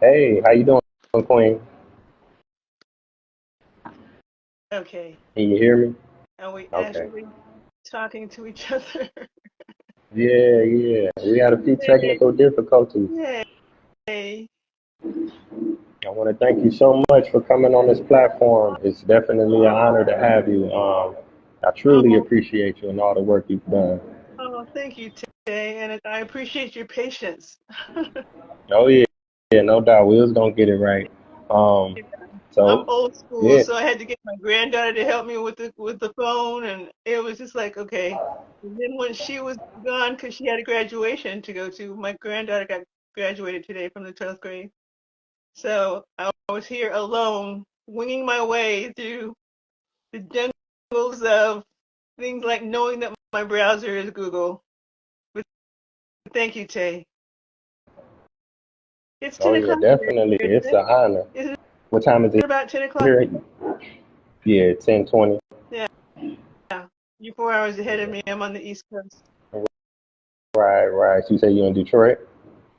Hey, how you doing, Queen? Okay. Can you hear me? Are we Okay. actually talking to each other? Yeah, yeah. We had a few Yay. technical difficulties. Yay. I want to thank you so much for coming on this platform. It's definitely an honor to have you. I truly Oh, appreciate you and all the work you've done. thank you, Tay, and I appreciate your patience. Oh yeah, yeah, no doubt. We was gonna get it right. Um, I'm so old school, yeah, so I had to get my granddaughter to help me with the phone, and it was just like, okay. And then when she was gone, because she had a graduation to go to, my granddaughter got graduated today from the 12th grade. So I was here alone, winging my way through the jungles of things like knowing that my browser is Google. But thank you, Tay. It's oh 10 yeah, o'clock here, definitely. isn't It's it? an honor. Isn't What time is it it about 10 o'clock? here? Yeah, 10:20. Yeah. You're 4 hours ahead of me. I'm on the East Coast. Right, right. So you say you're in Detroit?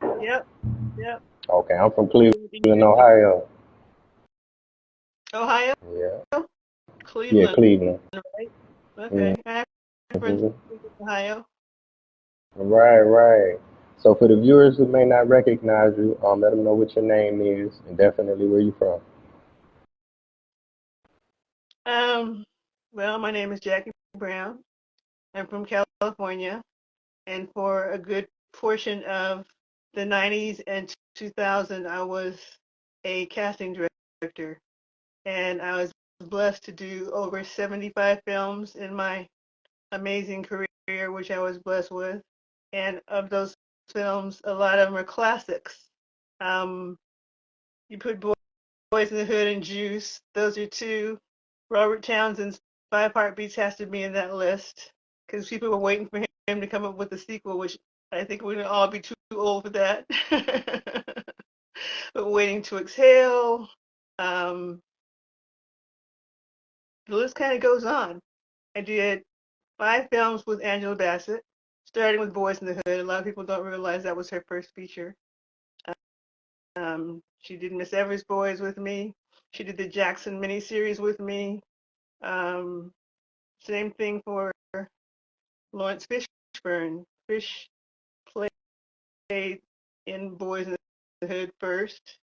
Yep. Yep. Okay, I'm from Everything Cleveland, good. Ohio. Ohio? Yeah, yeah, Cleveland, Cleveland. right? Mm-hmm. Okay. I have friends in Ohio. Right, right. So for the viewers who may not recognize you, let them know what your name is and definitely where you're from. Um, well, my name is Jacki Brown. I'm from California, and for a good portion of the 90s and 2000, I was a casting director, and I was blessed to do over 75 films in my amazing career, which I was blessed with. And of those films, a lot of them are classics. Um, you put Boyz N the Hood and Juice; those are two. Robert Townsend's Five Heartbeats has to be in that list because people were waiting for him to come up with a sequel, which I think we're gonna all be too old for that. But Waiting to Exhale, um, the list kind of goes on. I did 5 films with Angela Bassett, starting with Boyz N the Hood. A lot of people don't realize that was her first feature. She did Miss Evers Boys with me. She did the Jackson miniseries with me. Um, Same thing for Laurence Fishburne. Fish played in Boyz N the Hood first.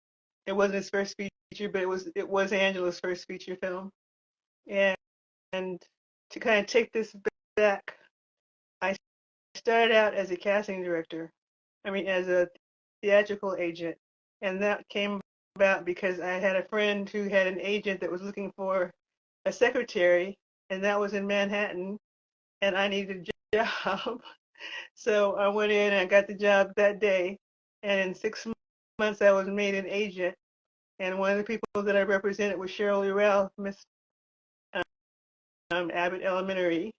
It wasn't his first feature, but it was Angela's first feature film. And, and to kind of take this back, I started out as a casting director. I mean, as a theatrical agent, and that came about because I had a friend who had an agent that was looking for a secretary, and that was in Manhattan, and I needed a job. So I went in and I got the job that day, and in 6 months I was made an agent. And one of the people that I represented was Cheryl Lee Ralph, Miss Abbott Elementary.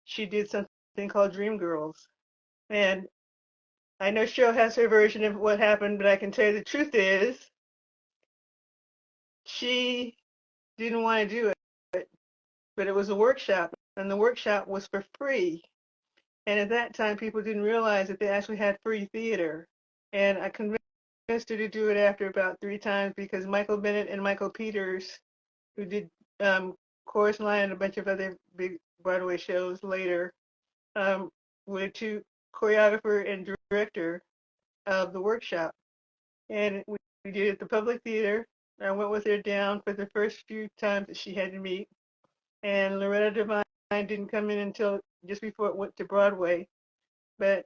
She did something called Dream Girls, and I know Cheryl has her version of what happened, but I can tell you the truth is she didn't want to do it, but it was a workshop, and the workshop was for free. And at that time, people didn't realize that they actually had free theater. And I convinced her to do it after about 3 times because Michael Bennett and Michael Peters, who did Chorus Line and a bunch of other big Broadway shows later, were two choreographer and director of the workshop. And we did it at the public theater. I went with her down for the first few times that she had to meet. And Loretta Devine didn't come in until just before it went to Broadway. But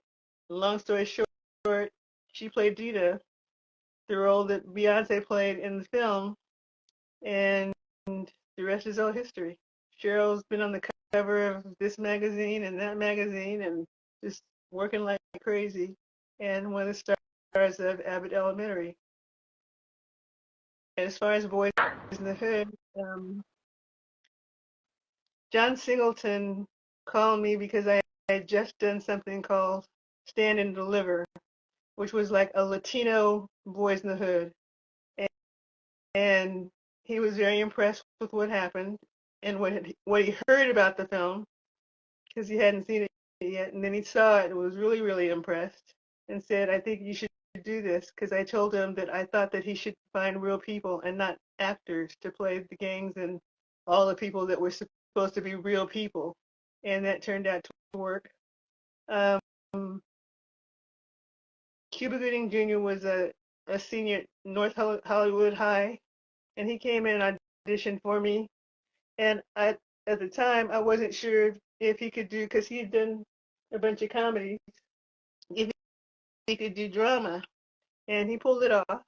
long story short, she played Dita, the role that Beyonce played in the film, and the rest is all history. Cheryl's been on the cover of this magazine and that magazine and just working like crazy, and one of the stars of Abbott Elementary. And as far as Boys in the Hood, um, John Singleton called me because I had just done something called Stand and Deliver, which was like a Latino Boys in the Hood. And he was very impressed with what happened and what he heard about the film because he hadn't seen it yet. And then he saw it and was really, really impressed and said, I think you should do this because I told him that I thought that he should find real people and not actors to play the gangs and all the people that were supposed to be real people. And that turned out to work. Um, Cuba Gooding Jr. was a senior at North Hollywood High, and he came in and auditioned for me. And at the time, I wasn't sure if he could do, because he had done a bunch of comedies, if he could do drama. And he pulled it off,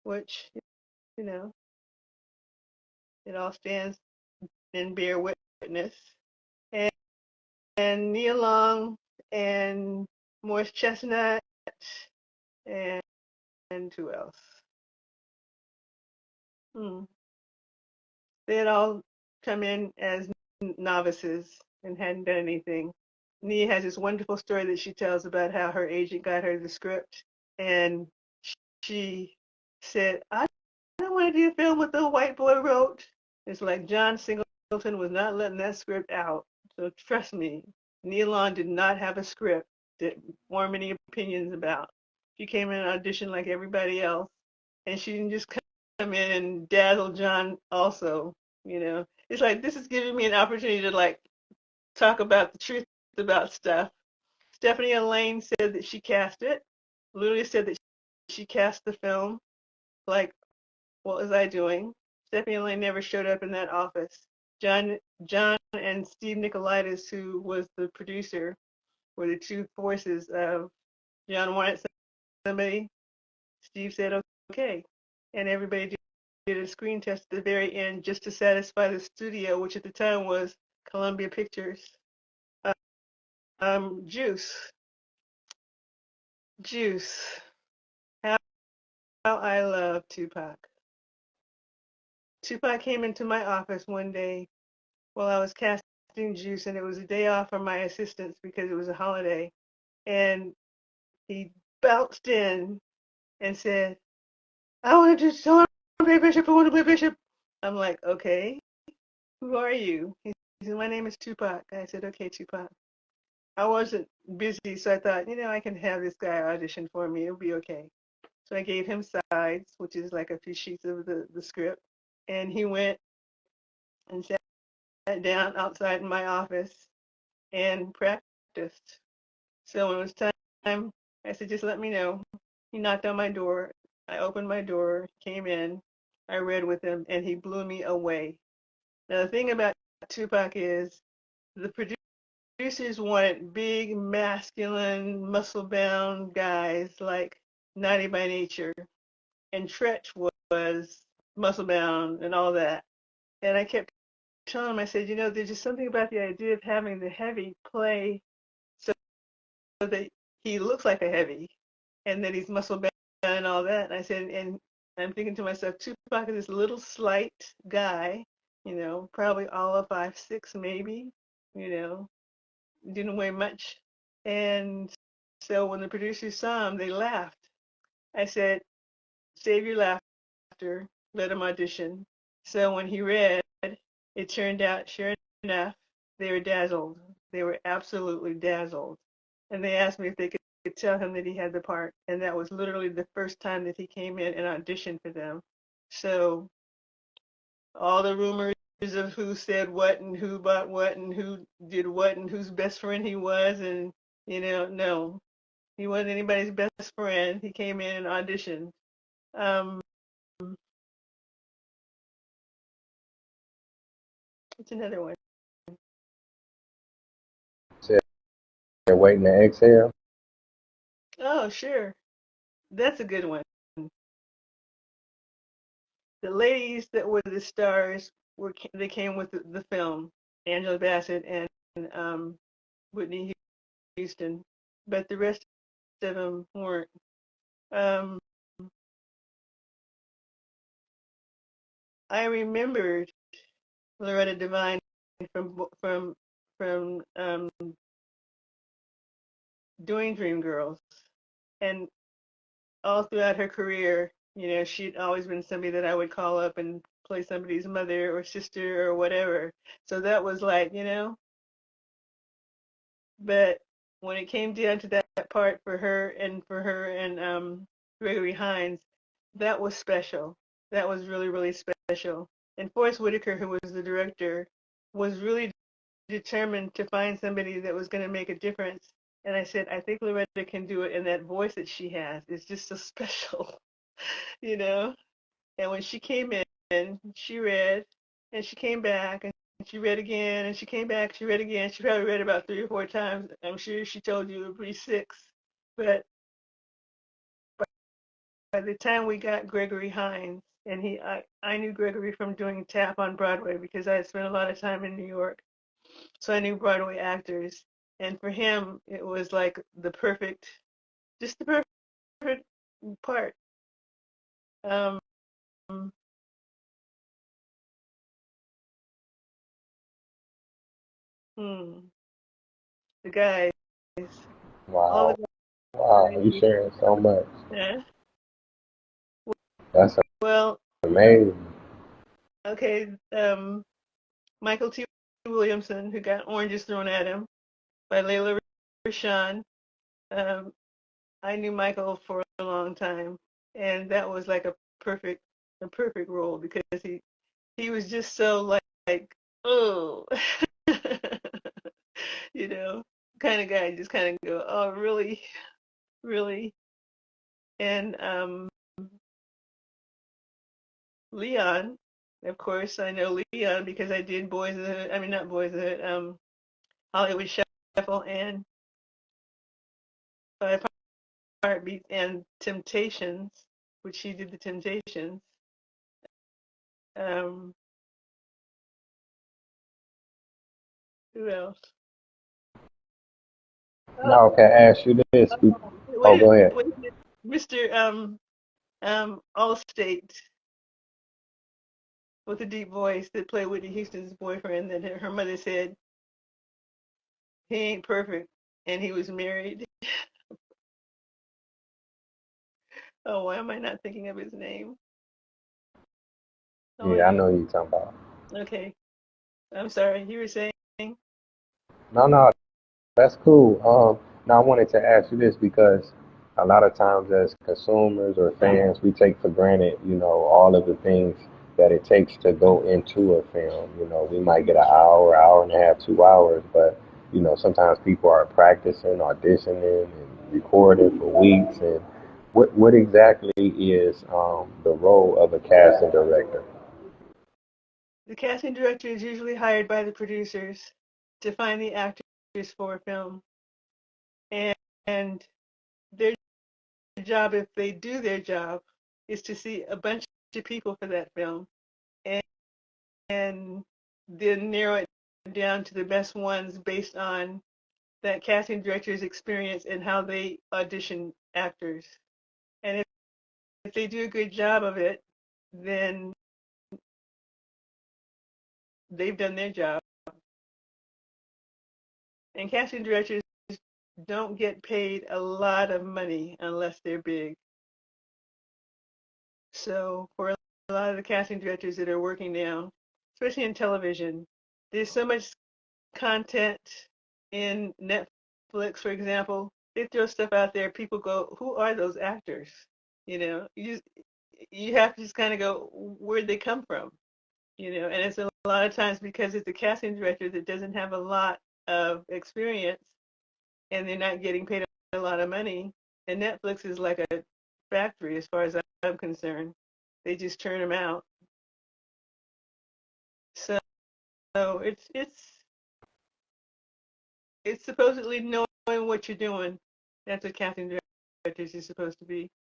which, you know, it all stands and bear witness. And, and Nia Long and Morris Chestnut and, and who else? They had all come in as novices and hadn't done anything. Nia has this wonderful story that she tells about how her agent got her the script, and she said, I don't want to do a film what the white boy wrote. It's like John Singleton was not letting that script out. So trust me, Nia Long did not have a script that formed any opinions about. She came in and auditioned like everybody else, and she didn't just come in and dazzle John also. It's like this is giving me an opportunity to like talk about the truth about stuff. Stephanie Elaine said that she cast it. Lulu said that she cast the film. Like, what was I doing? Stephanie Elaine never showed up in that office. John and Steve Nicolaitis, who was the producer, were the two forces of John wanted somebody. Steve said okay, and everybody did a screen test at the very end just to satisfy the studio, which at the time was Columbia Pictures. Juice. How I love Tupac. Tupac came into my office one day while I was casting Juice, and it was a day off from my assistants because it was a holiday. And he bounced in and said, I want to play Bishop. I want to play Bishop. I'm like, okay, who are you? He said, my name is Tupac. I said, okay, Tupac. I wasn't busy, so I thought, I can have this guy audition for me. It'll be okay. So I gave him sides, which is like a few sheets of the script. And he went and sat down outside in my office and practiced. So when it was time, I said, just let me know. He knocked on my door. I opened my door, came in, I read with him, and he blew me away. Now, the thing about Tupac is the producers wanted big, masculine, muscle-bound guys like Naughty by Nature. And Tretch was muscle-bound and all that. And I kept telling him, I said, there's just something about the idea of having the heavy play so that he looks like a heavy and that he's muscle bound and all that. And I said, and I'm thinking to myself, Tupac is this little slight guy, probably all of 5'6" maybe, didn't weigh much. And so when the producers saw him, they laughed. I said, save your laughter, let him audition. So when he read, it turned out, sure enough, they were dazzled. They were absolutely dazzled. And they asked me if they could tell him that he had the part. And that was literally the first time that he came in and auditioned for them. So all the rumors of who said what and who bought what and who did what and whose best friend he was, and, no. He wasn't anybody's best friend. He came in and auditioned. What's another one? They're waiting to exhale. Oh, sure. That's a good one. The ladies that were the stars they came with the film, Angela Bassett and Whitney Houston, but the rest of them weren't. Um, I remembered Loretta Devine from doing Dreamgirls, and all throughout her career, she'd always been somebody that I would call up and play somebody's mother or sister or whatever. So that was like, but when it came down to that part for her and Gregory Hines, that was special. That was really, really special. And Forrest Whitaker, who was the director, was really determined to find somebody that was going to make a difference. And I said, I think Loretta can do it. And that voice that she has is just so special, you know? And when she came in, she read, and she came back, and she read again, and she came back, she read again. She probably read about 3 or 4 times. I'm sure she told you it would be 6. But by the time we got Gregory Hines, and I knew Gregory from doing tap on Broadway because I had spent a lot of time in New York. So I knew Broadway actors. And for him, it was like just the perfect part. Um, hmm, the guys, all the Wow. Wow. You guys. sharing so much. Yeah. That's Well, amazing. okay. Michael T. Williamson, who got oranges thrown at him by Layla Rashawn. Um, I knew Michael for a long time, and that was like a perfect role because he was just so like oh, you know, kind of guy. Just kind of go, oh, really, really. And Leon, of course, I know Leon because I did Boys in the Hood. I mean, not Boys in the Hood. Hollywood Shuffle and Five Heartbeats and Temptations, which he did the Temptations. Um, who else? Oh, Now, can I ask you this? Oh, wait, go ahead. wait, Mr. Allstate with a deep voice that played Whitney Houston's boyfriend. That her mother said he ain't perfect, and he was married. Oh, why am I not thinking of his name? Oh my Yeah, I God. know who you're talking about. Okay, I'm sorry. You were saying? No, no, that's cool. Now I wanted to ask you this because a lot of times as consumers or fans, we take for granted, all of the things that it takes to go into a film. We might get an hour, hour and a half, 2 hours, but sometimes people are practicing, auditioning, and recording for weeks. And what exactly is the role of a casting director? The casting director is usually hired by the producers to find the actors for a film, and, and their job, if they do their job, is to see a bunch of people for that film and, and then narrow it down to the best ones based on that casting director's experience and how they audition actors. And if they do a good job of it, then they've done their job. And casting directors don't get paid a lot of money unless they're big. So for a lot of the casting directors that are working now, especially in television, there's so much content in Netflix, for example. They throw stuff out there. People go, "Who are those actors?" You have to just kind of go, "Where'd they come from?" And it's a lot of times because it's a casting director that doesn't have a lot of experience and they're not getting paid a lot of money. And Netflix is like a factory as far as I'm concerned. They just turn them out. So it's supposedly knowing what you're doing. That's what casting directors is supposed to be.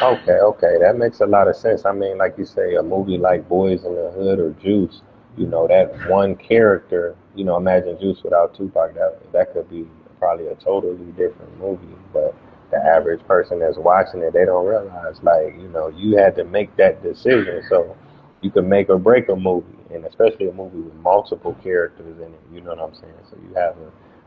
Okay, okay, that makes a lot of sense. I mean, like you say, a movie like Boys in the Hood or Juice, that one character, imagine Juice without Tupac, that could be probably a totally different movie. But the average person that's watching it, they don't realize, like, you had to make that decision so you could make or break a movie, and especially a movie with multiple characters in it. You know what I'm saying? So you have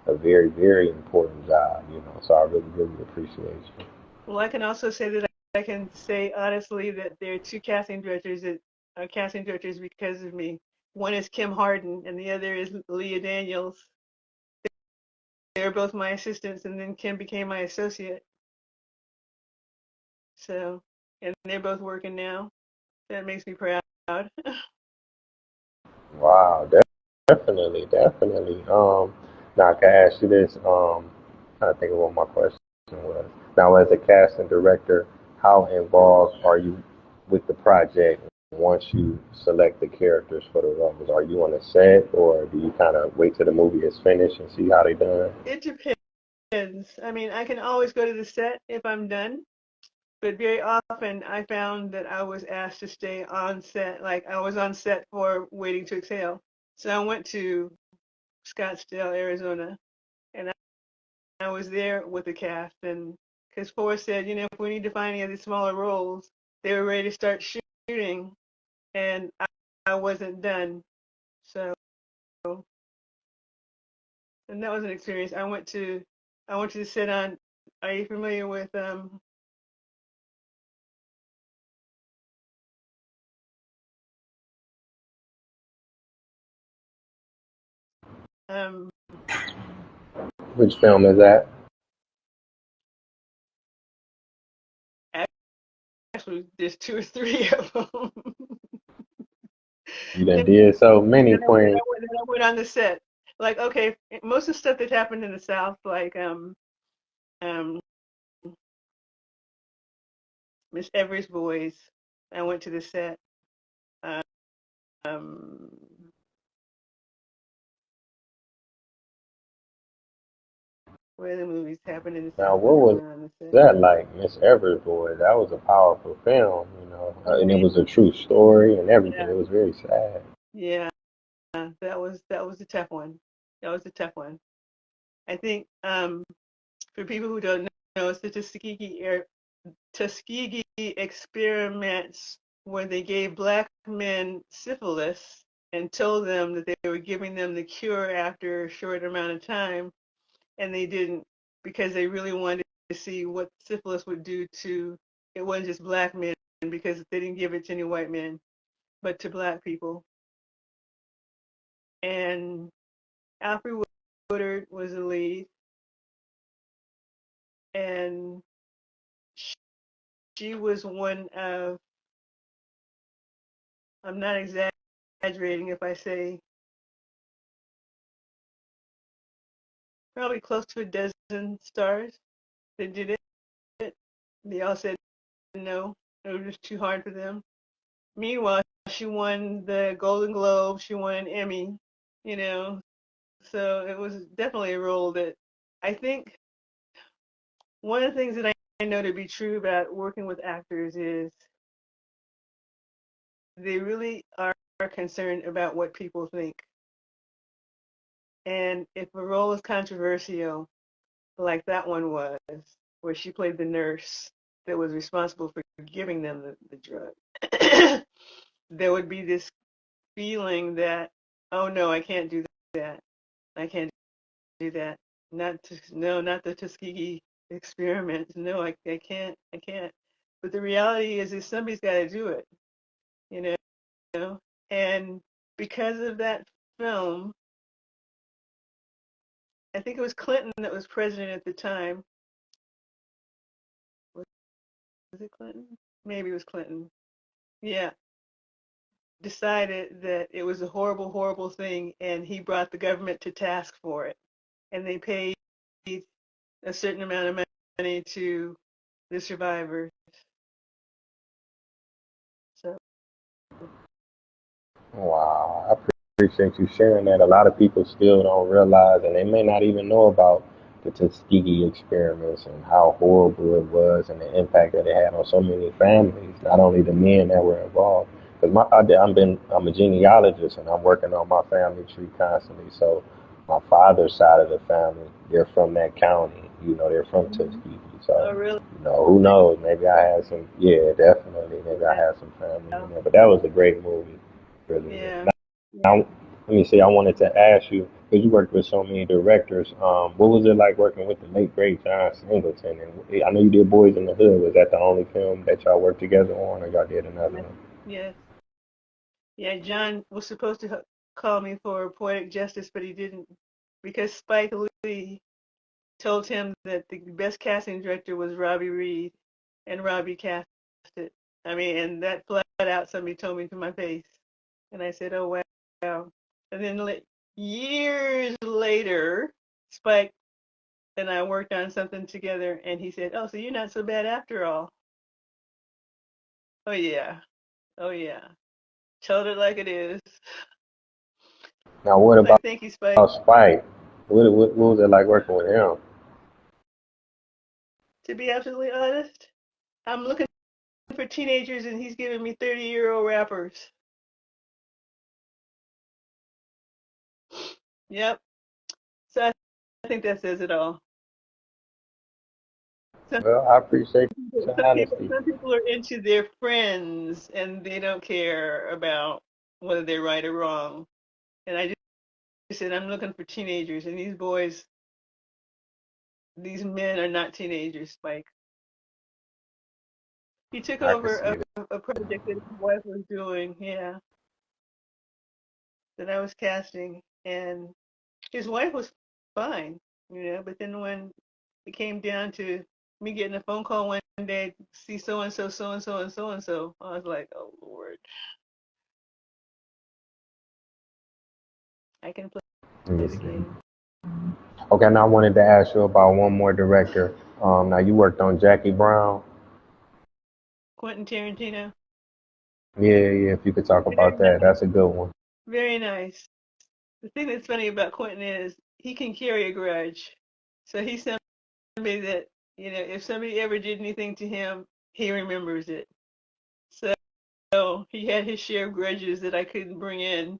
a very, very important job. So I really, really appreciate you. Well, I can also say that I can say honestly that there are two casting directors that are casting directors because of me. One is Kim Harden, and the other is Leah Daniels. were both my assistants, and then Kim became my associate. So, and they're both working now. That makes me proud. Wow, definitely, definitely. Now I can ask you this. Trying to think of what my question was. Now, as a casting director, how involved are you with the project once you select the characters for the roles? Are you on the set, or do you kind of wait till the movie is finished and see how they done? It depends. I mean, I can always go to the set if I'm done, but very often I found that I was asked to stay on set. Like I was on set for Waiting to Exhale. So I went to Scottsdale, Arizona, and I was there with the cast. And because Forrest said, if we need to find any of these smaller roles, they were ready to start shooting, and I wasn't done. So, and that was an experience. I went to the set on. Are you familiar with um Which film is that? actually there's two or three of them. You done did so many, Then I went, Queen. I went, then I went on the set. Like, okay, most of the stuff that happened in the South, like um Miss Everett's Boys, I went to the set. Um, where the movies happened in the Now, South, what and I was went on the set. that like, Miss Evers' Boy? That was a powerful film, Oh and it was a true story and everything. yeah, It was very sad. yeah. That was a tough one. That was a tough one. I think for people who don't know, it's the Tuskegee experiments where they gave black men syphilis and told them that they were giving them the cure after a short amount of time, and they didn't because they really wanted to see what syphilis would do to, it wasn't just black men, because they didn't give it to any white men, but to black people. And Alfre Woodard was the lead, and she was one of, I'm not exaggerating if I say probably close to a dozen stars that did it. They all said no. It was just too hard for them. Meanwhile, she won the Golden Globe. She won an Emmy. You know, so it was definitely a role that I think one of the things that I know to be true about working with actors is they really are concerned about what people think. And if a role is controversial, like that one was, where she played the nurse that was responsible for giving them the drug, there would be this feeling that, oh no, I can't do that. I can't do that. No, not the Tuskegee experiment. No, I can't. I can't. But the reality is somebody's got to do it, you know. And because of that film, I think it was Clinton that was president at the time. Was it Clinton? Maybe it was Clinton. Yeah, decided that it was a horrible, horrible thing, and he brought the government to task for it. And they paid a certain amount of money to the survivors. So, Wow, I appreciate you sharing that. A lot of people still don't realize, and they may not even know about the Tuskegee experiments and how horrible it was and the impact that it had on so many families, not only the men that were involved. Because I'm a genealogist and I'm working on my family tree constantly. So my father's side of the family, they're from that county. They're from Tuskegee. So oh really? who knows? Maybe I had some. Yeah, definitely. Maybe I Yeah. had some family in there. But that was a great movie. Really is. Yeah. Now, let me see. I wanted to ask you because you worked with so many directors. What was it like working with the late great John Singleton? And I know you did Boys in the Hood. Was that the only film that y'all worked together on, or y'all did another Yes. one? Yes. Yeah. John was supposed to call me for Poetic Justice, but he didn't because Spike Lee told him that the best casting director was Robbie Reed, and Robbie cast it. I mean, and that flat out somebody told me to my face, and I said, "Oh wow!" And then years later, Spike and I worked on something together, and he said, "Oh, so you're not so bad after all." Oh yeah, oh yeah, told it like it is. Now, what Like, about thank you, Spike. Spike? What was it like working with him? To be absolutely honest, I'm looking for teenagers, and he's giving me 30-year-old rappers. Yep. So I think that says it all. Some, Well, I appreciate your some people, honesty. some people are into their friends, and they don't care about whether they're right or wrong. And I just said, I'm looking for teenagers, and these boys, these men are not teenagers, Spike. He took I can over see that. a project that his wife was doing, yeah, that I was casting, and his wife was fine, but then when it came down to me getting a phone call one day, see so and so, so and so, and so and so, I was like, oh Lord, I can play the Understand. game. Okay, now I wanted to ask you about one more director. Now you worked on Jacki Brown. Quenton Tarantino, Yeah. If you could talk very about that, nice, that's a good one. very nice. The thing that's funny about Quentin is he can carry a grudge. So he's somebody that, if somebody ever did anything to him, he remembers it. So he had his share of grudges that I couldn't bring in.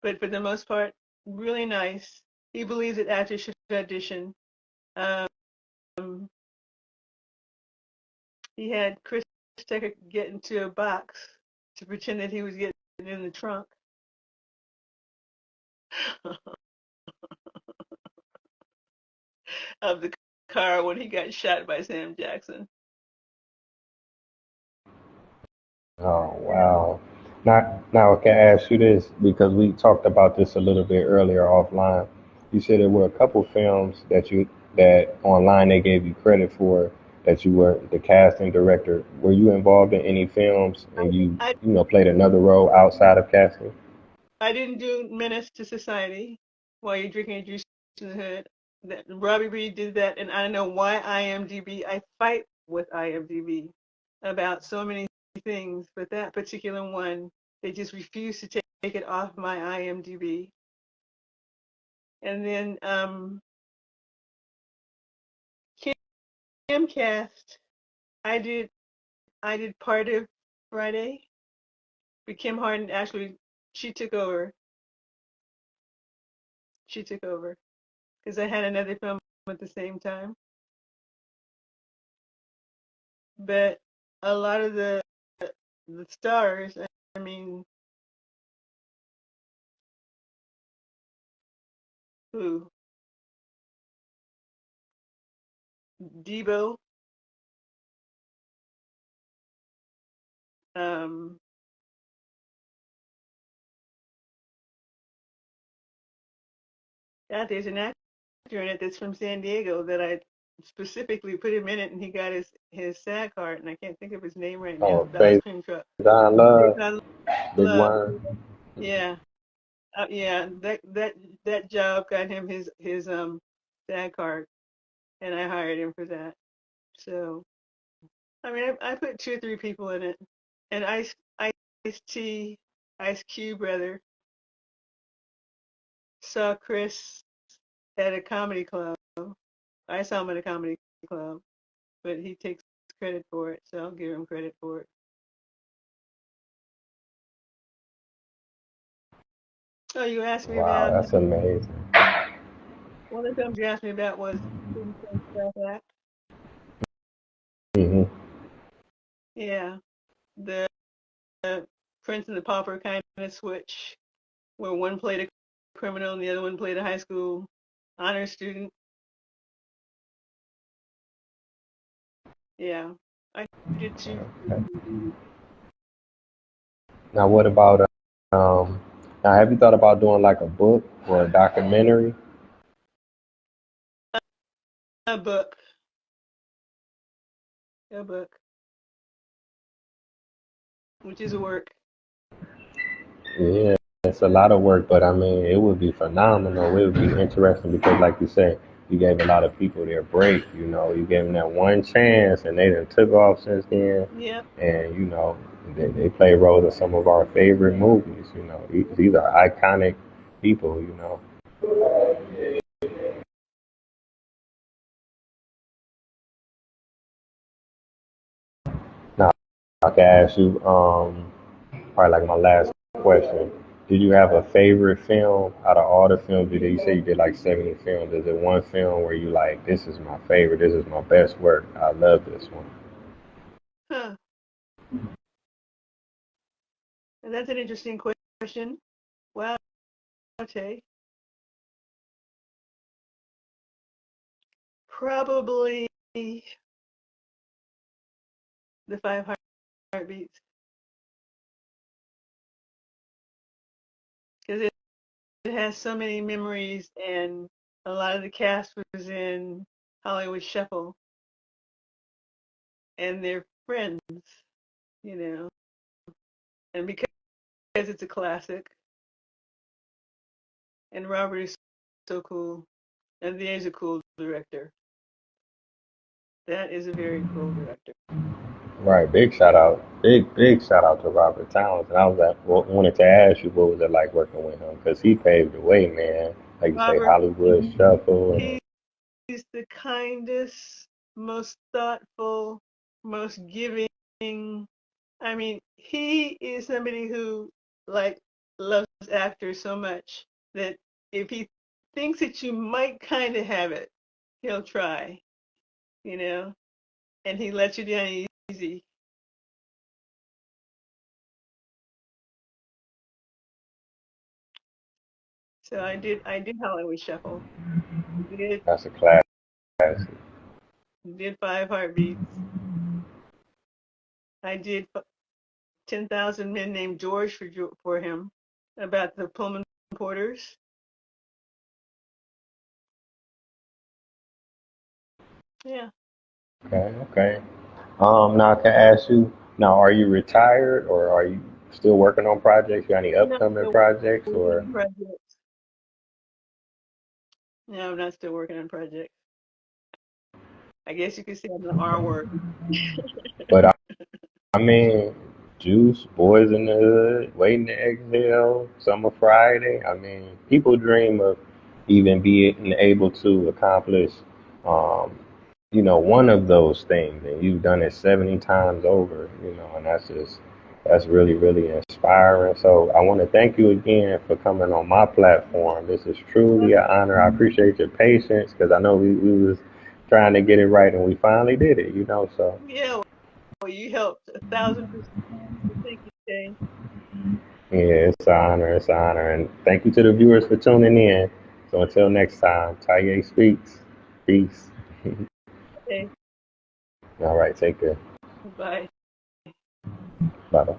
But for the most part, really nice. He believes that actors should audition. Um, he had Chris Tucker get into a box to pretend that he was getting in the trunk of the car when he got shot by Sam Jackson. Oh wow. Now I can ask you this because we talked about this a little bit earlier offline. You said there were a couple films that online they gave you credit for that you were the casting director. Were you involved in any films and you I, you know played another role outside of casting? I didn't do Menace to Society while you're drinking a juice in the hood. That Robbie Reed did that, and I don't know why IMDb. I fight with IMDb about so many things, but that particular one, they just refuse to take it off my IMDb. And then Kimcast, I did I did part of Friday, but Kim Harden actually she took over. She took over because I had another film at the same time. But a lot of the stars, I mean, who? Debo, um, yeah, there's an actor in it that's from San Diego that I specifically put him in it, and he got his SAG card, and I can't think of his name right now. Oh, The ice cream truck. Faizon Love, Faizon Big Love. Wine. Yeah, yeah. That job got him his SAG card, and I hired him for that. So I mean, I put two or three people in it, and Ice T, Ice Cube rather, saw Chris at a comedy club. I saw him at a comedy club, but he takes credit for it, so I'll give him credit for it. Oh, you asked me Wow, about that's amazing. one of the films you asked me about was South Act. Hmm. Yeah, the Prince and the Pauper kind of switch, where one played a criminal and the other one played a high school honor student. Yeah, I did two. Now, what about um? Now, have you thought about doing like a book or a documentary? A book. A book. Which is a work. Yeah, it's a lot of work, but I mean, it would be phenomenal. It would be interesting because, like you said, you gave a lot of people their break. You know, you gave them that one chance, and they done took off since then. Yep. And you know, they play roles in some of our favorite movies. You know, these are iconic people. You know. Now, I can ask you, probably like my last question. Did you have a favorite film out of all the films you did? You say you did like 70 films. Is it one film where you like, this is my favorite, this is my best work, I love this one? Huh. And that's an interesting question. Wow, Tay. Probably the Five Heartbeats. Because it has so many memories, and a lot of the cast was in Hollywood Shuffle, and they're friends, you know. And because it's a classic, and Robert is so cool, and he's a cool director. That is a very cool director. Right, big shout out to Robert Townsend. I was wanted to ask you what was it like working with him because he paved the way, man. Like you say, Robert, Hollywood Shuffle, and he's the kindest, most thoughtful, most giving. I mean, he is somebody who like loves actors so much that if he thinks that you might kind of have it, he'll try, you know, and he lets you down easy. So I did Hollywood Shuffle, did that's a classic. did Five Heartbeats, I did 10,000 Men Named George for him about the Pullman Porters. Yeah. Okay, okay. Now I can ask you, now are you retired or are you still working on projects? You got any No, upcoming still projects working or? on projects. No, I'm not still working on projects. I guess you could say I'm the R word. But I mean, Juice, Boys in the Hood, Waiting to Exhale, Summer Friday. I mean, people dream of even being able to accomplish, um, you know, one of those things, and you've done it 70 times over, you know, and that's really, really inspiring. So I want to thank you again for coming on my platform. This is truly an honor. I appreciate your patience because I know we was trying to get it right and we finally did it, you know, so. Yeah, well, you helped 1,000%. Thank you, Jay. Yeah, it's an honor. It's an honor. And thank you to the viewers for tuning in. So until next time, Taye Speaks. Peace. Okay, All right, take care. bye. Bye bye.